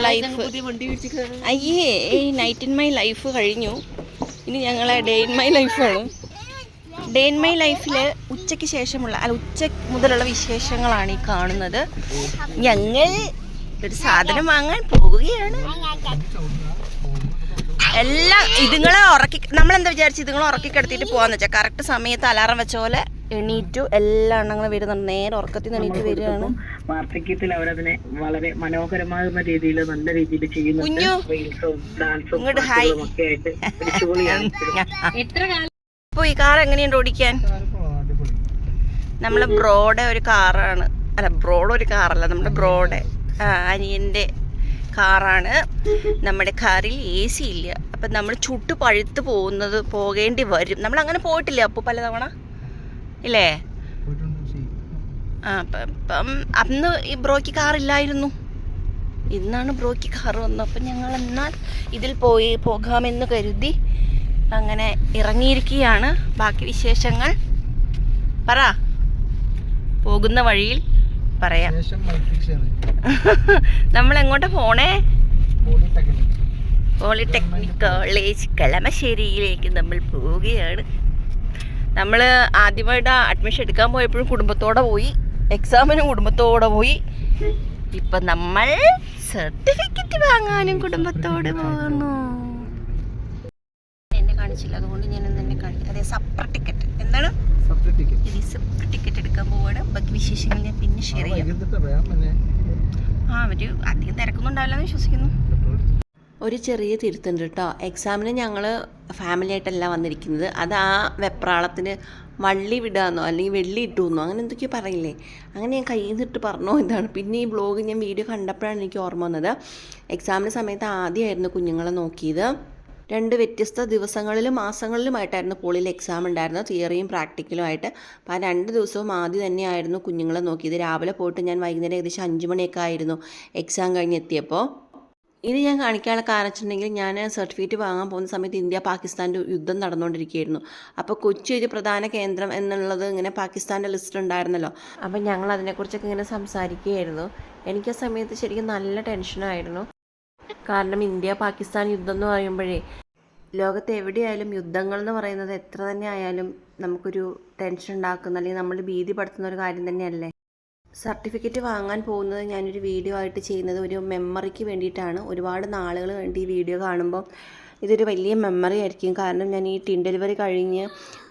Life അയ്യേ night in my life കഴിഞ്ഞു. ഇനി ഞങ്ങളെ ഡേ ഇൻ മൈ ലൈഫാണ്. ഡേ ഇൻ മൈ ലൈഫിൽ ഉച്ചയ്ക്ക് ശേഷമുള്ള ഉച്ച മുതലുള്ള വിശേഷങ്ങളാണ് ഈ കാണുന്നത്. ഞങ്ങൾ ഒരു സാധനം വാങ്ങാൻ പോവുകയാണ്. എല്ലാം ഇതുങ്ങളെ ഉറക്കി നമ്മളെന്താ വിചാരിച്ചു ഇതുങ്ങളെ ഉറക്കി കിടത്തിയിട്ട് പോകാന്ന് വെച്ചാൽ കറക്റ്റ് സമയത്ത് അലാറം വെച്ച പോലെ എണീറ്റു. എല്ലാ എണ്ണങ്ങളും വരുന്നുണ്ട്. നേരെ ഉറക്കത്തിൽ എണീറ്റ് വരികയാണ്. വാർദ്ധക്യത്തിൽ അവരതിനെ വളരെ മനോഹരമാകുന്ന രീതിയിൽ നല്ല രീതിയിൽ ചെയ്യുന്നുണ്ട്. അപ്പൊ ഈ കാർ എങ്ങനെയുണ്ട് ഓടിക്കാൻ? നമ്മളെ ബ്രോയുടെ ഒരു കാറാണ്. അല്ല ബ്രോഡ് ഒരു കാറല്ല, നമ്മുടെ ബ്രോയുടെ അനിയൻ്റെ കാറാണ്. നമ്മുടെ കാറിൽ AC ഇല്ല. അപ്പം നമ്മൾ ചുട്ട് പഴുത്ത് പോകേണ്ടി വരും. നമ്മളങ്ങനെ പോയിട്ടില്ല അപ്പോൾ പലതവണ ഇല്ലേ? അപ്പം അന്ന് ഈ ബ്രോയ്ക്ക് കാറില്ലായിരുന്നു. ഇന്നാണ് ബ്രോയ്ക്ക് കാർ വന്നത്. അപ്പം ഞങ്ങൾ എന്നാൽ ഇതിൽ പോകാമെന്ന് കരുതി അങ്ങനെ ഇറങ്ങിയിരിക്കുകയാണ്. ബാക്കി വിശേഷങ്ങൾ പറ, പോകുന്ന വഴിയിൽ പറയാം. നമ്മൾ എങ്ങോട്ടാ പോണേ? പോളിടെക്നിക് കോളേജ് കളമശ്ശേരിയിലേക്ക് നമ്മൾ പോവുകയാണ്. നമ്മൾ ആദ്യമായിട്ട് അഡ്മിഷൻ എടുക്കാൻ പോയപ്പോഴും കുടുംബത്തോടെ പോയി, എക്സാമിനും കുടുംബത്തോടെ പോയി. ഇപ്പം നമ്മൾ സർട്ടിഫിക്കറ്റ് വാങ്ങാനും കുടുംബത്തോടെ പോകുന്നു. എന്നെ കാണിച്ചില്ല, അതുകൊണ്ട് ഞാൻ എന്നെ കാണിക്കും. അതെ, സെപ്പറേറ്റ് ടിക്കറ്റ്. എന്താണ് ഇത്? സെപ്പറേറ്റ് ടിക്കറ്റ് എടുക്കാൻ പോവാണ്. ബാക്കി വിശേഷങ്ങൾ ഞാൻ പിന്നെ ഷെയർ ചെയ്യാം. അവർ അധികം തിരക്കൊന്നുണ്ടാവില്ലെന്ന് വിശ്വസിക്കുന്നു. ഒരു ചെറിയ തിരുത്തുണ്ട് കേട്ടോ. എക്സാമിന് ഞങ്ങൾ ഫാമിലി ആയിട്ടല്ല വന്നിരിക്കുന്നത്. അത് ആ വെപ്രാളത്തിന് വള്ളി വിടാന്നോ അല്ലെങ്കിൽ വെള്ളി ഇട്ടുവെന്നോ അങ്ങനെ എന്തൊക്കെയോ പറയില്ലേ, അങ്ങനെ ഞാൻ കയ്യിൽ നിന്നിട്ട് പറഞ്ഞോ ഇതാണ്. പിന്നെ ഈ ബ്ലോഗ് ഞാൻ വീഡിയോ കണ്ടപ്പോഴാണ് എനിക്ക് ഓർമ്മ വന്നത്. എക്സാമിൻ്റെ സമയത്ത് ആദ്യമായിരുന്നു കുഞ്ഞുങ്ങളെ നോക്കിയത്. 2 വ്യത്യസ്ത ദിവസങ്ങളിലും മാസങ്ങളിലുമായിട്ടായിരുന്നു പോളിയിൽ എക്സാം ഉണ്ടായിരുന്നത്, തിയറിയും പ്രാക്ടിക്കലും ആയിട്ട്. അപ്പോൾ ആ 2 ദിവസവും ആദ്യം തന്നെയായിരുന്നു കുഞ്ഞുങ്ങളെ നോക്കിയത്. രാവിലെ പോയിട്ട് ഞാൻ വൈകുന്നേരം ഏകദേശം 5 മണിയൊക്കെ ആയിരുന്നു എക്സാം കഴിഞ്ഞെത്തിയപ്പോൾ. ഇത് ഞാൻ കാണിക്കാനുള്ള കാരണം വെച്ചിട്ടുണ്ടെങ്കിൽ ഞാൻ സർട്ടിഫിക്കറ്റ് വാങ്ങാൻ പോകുന്ന സമയത്ത് ഇന്ത്യ പാകിസ്ഥാൻ്റെ യുദ്ധം നടന്നുകൊണ്ടിരിക്കുകയായിരുന്നു. അപ്പോൾ കൊച്ചി ഒരു പ്രധാന കേന്ദ്രം എന്നുള്ളത് ഇങ്ങനെ പാകിസ്ഥാൻ്റെ ലിസ്റ്റ് ഉണ്ടായിരുന്നല്ലോ. അപ്പോൾ ഞങ്ങൾ അതിനെക്കുറിച്ചൊക്കെ ഇങ്ങനെ സംസാരിക്കുകയായിരുന്നു. എനിക്ക് ആ സമയത്ത് ശരിക്കും നല്ല ടെൻഷനായിരുന്നു. കാരണം ഇന്ത്യ പാകിസ്ഥാൻ യുദ്ധം എന്ന് പറയുമ്പോഴേ ലോകത്ത് എവിടെയായാലും യുദ്ധങ്ങൾ എന്ന് പറയുന്നത് എത്ര തന്നെ ആയാലും നമുക്കൊരു ടെൻഷൻ ഉണ്ടാക്കുന്ന അല്ലെങ്കിൽ നമ്മൾ ഭീതിപ്പെടുത്തുന്ന ഒരു കാര്യം തന്നെയല്ലേ. സർട്ടിഫിക്കറ്റ് വാങ്ങാൻ പോകുന്നത് ഞാനൊരു വീഡിയോ ആയിട്ട് ചെയ്യുന്നത് ഒരു മെമ്മറിക്ക് വേണ്ടിയിട്ടാണ്. ഒരുപാട് നാളുകൾ വേണ്ടി ഈ വീഡിയോ കാണുമ്പോൾ ഇതൊരു വലിയ മെമ്മറി ആയിരിക്കും. കാരണം ഞാൻ ഈ ടിൻ ഡെലിവറി കഴിഞ്ഞ്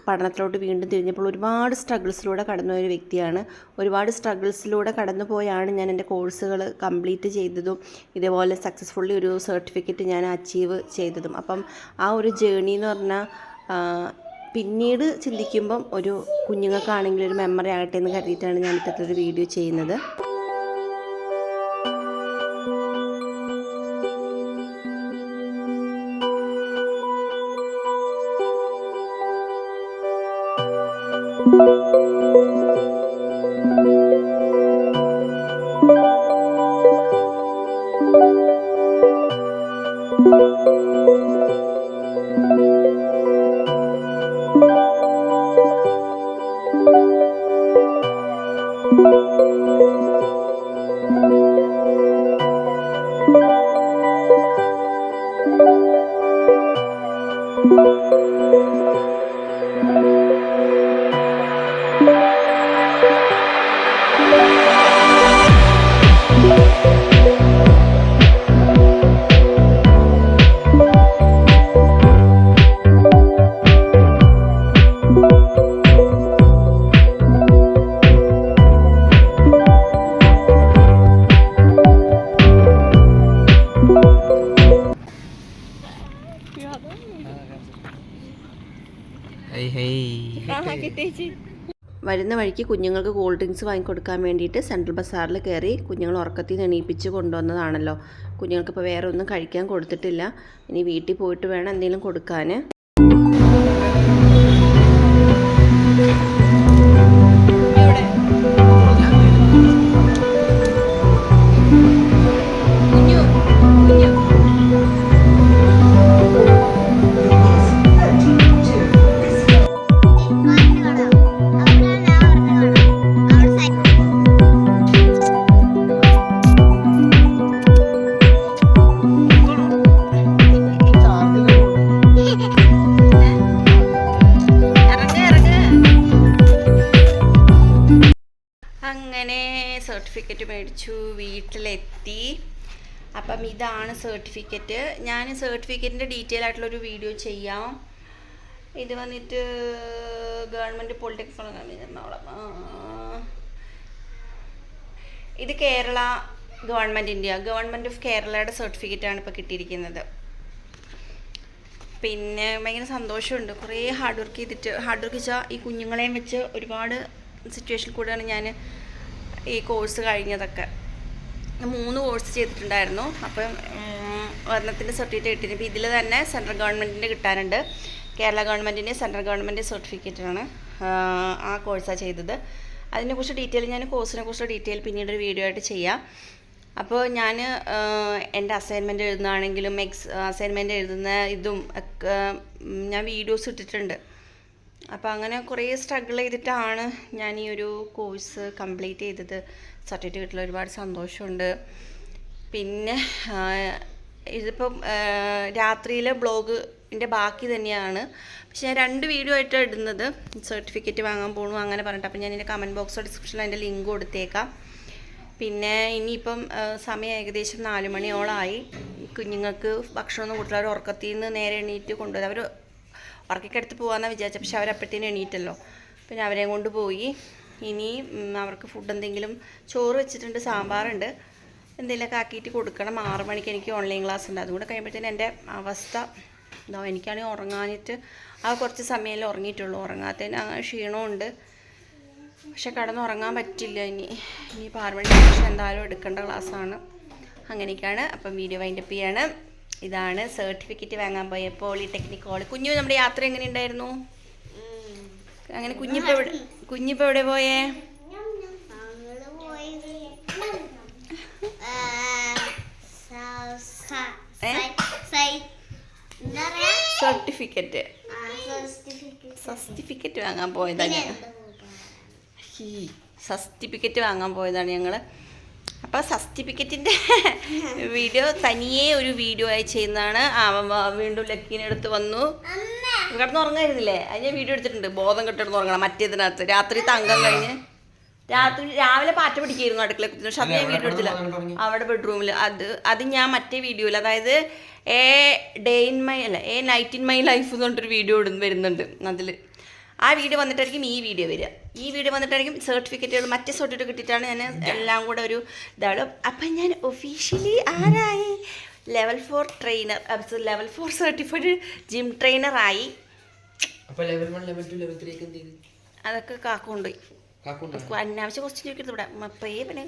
പഠനത്തിലോട്ട് വീണ്ടും തിരിഞ്ഞപ്പോൾ ഒരുപാട് സ്ട്രഗിൾസിലൂടെ കടന്നു ഒരു വ്യക്തിയാണ്. ഒരുപാട് സ്ട്രഗിൾസിലൂടെ കടന്നു പോയാണ് ഞാൻ എൻ്റെ കോഴ്സുകൾ കംപ്ലീറ്റ് ചെയ്തതും ഇതേപോലെ സക്സസ്ഫുള്ളി ഒരു സർട്ടിഫിക്കറ്റ് ഞാൻ അച്ചീവ് ചെയ്തതും. അപ്പം ആ ഒരു ജേണി എന്ന് പറഞ്ഞാൽ പിന്നീട് ചിന്തിക്കുമ്പം ഒരു കുഞ്ഞുങ്ങൾക്കാണെങ്കിൽ ഒരു മെമ്മറി ആകട്ടെ എന്ന് കരുതിയിട്ടാണ് ഞാൻ ഇത്തരത്തിലൊരു വീഡിയോ ചെയ്യുന്നത്. വരുന്ന വഴിക്ക് കുഞ്ഞുങ്ങൾക്ക് കൂൾ ഡ്രിങ്ക്സ് വാങ്ങിക്കൊടുക്കാൻ വേണ്ടിയിട്ട് സെൻട്രൽ ബസാറിൽ കയറി കുഞ്ഞുങ്ങൾ ഉറക്കത്തിൽ നിന്ന് എണീപ്പിച്ച് കൊണ്ടുവന്നതാണല്ലോ. കുഞ്ഞുങ്ങൾക്കിപ്പോൾ വേറെ ഒന്നും കഴിക്കാൻ കൊടുത്തിട്ടില്ല. ഇനി വീട്ടിൽ പോയിട്ട് വേണം എന്തെങ്കിലും കൊടുക്കാൻ. മേടിച്ചു, വീട്ടിലെത്തി. അപ്പം ഇതാണ് സർട്ടിഫിക്കറ്റ്. ഞാൻ സർട്ടിഫിക്കറ്റിൻ്റെ ഡീറ്റെയിൽ ആയിട്ടുള്ളൊരു വീഡിയോ ചെയ്യാം. ഇത് വന്നിട്ട് ഗവൺമെൻറ് പോളിടെക്നിക് എറണാകുളം. ഇത് കേരള ഗവൺമെൻറ് ഓഫ് കേരളയുടെ സർട്ടിഫിക്കറ്റാണ് ഇപ്പോൾ കിട്ടിയിരിക്കുന്നത്. പിന്നെ ഭയങ്കര സന്തോഷമുണ്ട്. കുറേ ഹാർഡ് വർക്ക് വെച്ചാൽ ഈ കുഞ്ഞുങ്ങളെയും വെച്ച് ഒരുപാട് സിറ്റുവേഷനിൽ കൂടെയാണ് ഞാൻ ഈ കോഴ്സ് കഴിഞ്ഞതൊക്കെ. 3 കോഴ്സ് ചെയ്തിട്ടുണ്ടായിരുന്നു. അപ്പം ഒരെണ്ണത്തിൻ്റെ സർട്ടിഫിക്കറ്റ് കിട്ടിയിരുന്നു. ഇപ്പോൾ ഇതിൽ തന്നെ സെൻട്രൽ ഗവൺമെൻറ്റിൻ്റെ കിട്ടാനുണ്ട്. കേരള ഗവൺമെൻറ്റിൻ്റെ സെൻട്രൽ ഗവൺമെൻറ് സർട്ടിഫിക്കറ്റാണ് ആ കോഴ്സാണ് ചെയ്തത്. അതിനെക്കുറിച്ച് ഡീറ്റെയിൽ ഞാൻ കോഴ്സിനെക്കുറിച്ച് ഡീറ്റെയിൽ പിന്നീടൊരു വീഡിയോ ആയിട്ട് ചെയ്യാം. അപ്പോൾ ഞാൻ എൻ്റെ അസൈൻമെൻറ്റ് എഴുതുന്നതാണെങ്കിലും അസൈൻമെൻറ്റ് എഴുതുന്ന ഇതും ഒക്കെ ഞാൻ വീഡിയോസ് ഇട്ടിട്ടുണ്ട്. അപ്പോൾ അങ്ങനെ കുറേ സ്ട്രഗിൾ ചെയ്തിട്ടാണ് ഞാൻ ഈ ഒരു കോഴ്സ് കംപ്ലീറ്റ് ചെയ്തത്. സർട്ടിഫിക്കറ്റ് കിട്ടില്ല, ഒരുപാട് സന്തോഷമുണ്ട്. പിന്നെ ഇതിപ്പം രാത്രിയിലെ ബ്ലോഗിൻ്റെ ബാക്കി തന്നെയാണ്. പക്ഷെ ഞാൻ 2 വീഡിയോ ആയിട്ട് ഇടുന്നത്. സർട്ടിഫിക്കറ്റ് വാങ്ങാൻ പോകണു അങ്ങനെ പറഞ്ഞിട്ട്. അപ്പം ഞാൻ എൻ്റെ കമൻറ്റ് ബോക്സോ ഡിസ്ക്രിപ്ഷനിൽ അതിൻ്റെ ലിങ്ക് കൊടുത്തേക്കാം. പിന്നെ ഇനിയിപ്പം സമയം ഏകദേശം 4 മണിയോളമായി. കുഞ്ഞുങ്ങൾക്ക് ഭക്ഷണമൊന്നും കൊടുത്തില്ല. അവർ ഉറക്കത്തിൽ നിന്ന് നേരെ എണീറ്റ് കൊണ്ടുവരും. അവർ ഉറക്കിക്കെടുത്ത് പോകാമെന്നാണ് വിചാരിച്ചത്. പക്ഷെ അവരപ്പോഴത്തേനും എണീറ്റല്ലോ. പിന്നെ അവരെയും കൊണ്ട് പോയി. ഇനി അവർക്ക് ഫുഡ് എന്തെങ്കിലും ചോറ് വെച്ചിട്ടുണ്ട്, സാമ്പാറുണ്ട്, എന്തെങ്കിലുമൊക്കെ ആക്കിയിട്ട് കൊടുക്കണം. 6 മണിക്ക് എനിക്ക് ഓൺലൈൻ ക്ലാസ് ഉണ്ട്. അതുകൂടെ കഴിയുമ്പോഴത്തേനും എൻ്റെ അവസ്ഥ ഇതോ. എനിക്കാണെങ്കിൽ ഉറങ്ങാനിട്ട് കുറച്ച് സമയമല്ലേ ഉറങ്ങിയിട്ടുള്ളൂ. ഉറങ്ങാത്തതിന് അങ്ങനെ ക്ഷീണമുണ്ട്. പക്ഷെ കിടന്നുറങ്ങാൻ പറ്റില്ല. ഇനിയിപ്പോൾ 6 മണിക്ക് ശേഷം എന്തായാലും എടുക്കേണ്ട ക്ലാസ്സാണ്. അങ്ങനെയൊക്കെയാണ്. അപ്പം വീഡിയോ വൈൻഡപ്പ് ചെയ്യാണ്. ഇതാണ് സർട്ടിഫിക്കറ്റ് വാങ്ങാൻ പോയ പോളിടെക്നിക് കോളേജ്. കുഞ്ഞു നമ്മുടെ യാത്ര എങ്ങനെ ഉണ്ടായിരുന്നു? അങ്ങനെ കുഞ്ഞിപ്പോൾ എവിടെ പോയേ? സർട്ടിഫിക്കറ്റ് വാങ്ങാൻ പോയതാണ്. സർട്ടിഫിക്കറ്റ് വാങ്ങാൻ പോയതാണ് ഞങ്ങൾ. അപ്പോൾ സർട്ടിഫിക്കറ്റിൻ്റെ വീഡിയോ തനിയെ ഒരു വീഡിയോ ആയി ചെയ്യുന്നതാണ്. വീണ്ടും ലക്കീനെ അടുത്ത് വന്നു. കിടന്ന് ഉറങ്ങായിരുന്നില്ലേ? അത് ഞാൻ വീഡിയോ എടുത്തിട്ടുണ്ട്. ബോധം കെട്ടിടന്ന് ഉറങ്ങണം. മറ്റേതിനകത്ത് രാത്രി തങ്കം കഴിഞ്ഞ് രാവിലെ പാറ്റ പിടിക്കായിരുന്നു അടുക്കള കുത്തി. പക്ഷെ അത് ഞാൻ വീഡിയോ എടുത്തില്ല. അവിടെ ബെഡ്റൂമിൽ അത് ഞാൻ മറ്റേ വീഡിയോയിൽ, അതായത് നൈറ്റ് ഇൻ മൈ ലൈഫ് എന്ന് പറഞ്ഞിട്ടൊരു വീഡിയോ വരുന്നുണ്ട്. അതിൽ ആ വീഡിയോ വന്നിട്ടായിരിക്കും ഈ വീഡിയോ വരിക. ഈ വീഡിയോ വന്നിട്ടായിരിക്കും സർട്ടിഫിക്കറ്റുകൾ മറ്റേ സർട്ടിഫിക്കറ്റ് കിട്ടിയിട്ടാണ് ഞാൻ എല്ലാം കൂടെ ഒരു ഇതാണ്. അപ്പം ഞാൻ ഒഫീഷ്യലി ആരായി? Level 4 trainer, level 4 certified gym ട്രെയിനറായി. അതൊക്കെ കാക്കുകൊണ്ടുപോയി. അനാവശ്യ ക്വസ്റ്റ്യൻ ചോദിക്കരുത് ഇവിടെ. പിന്നെ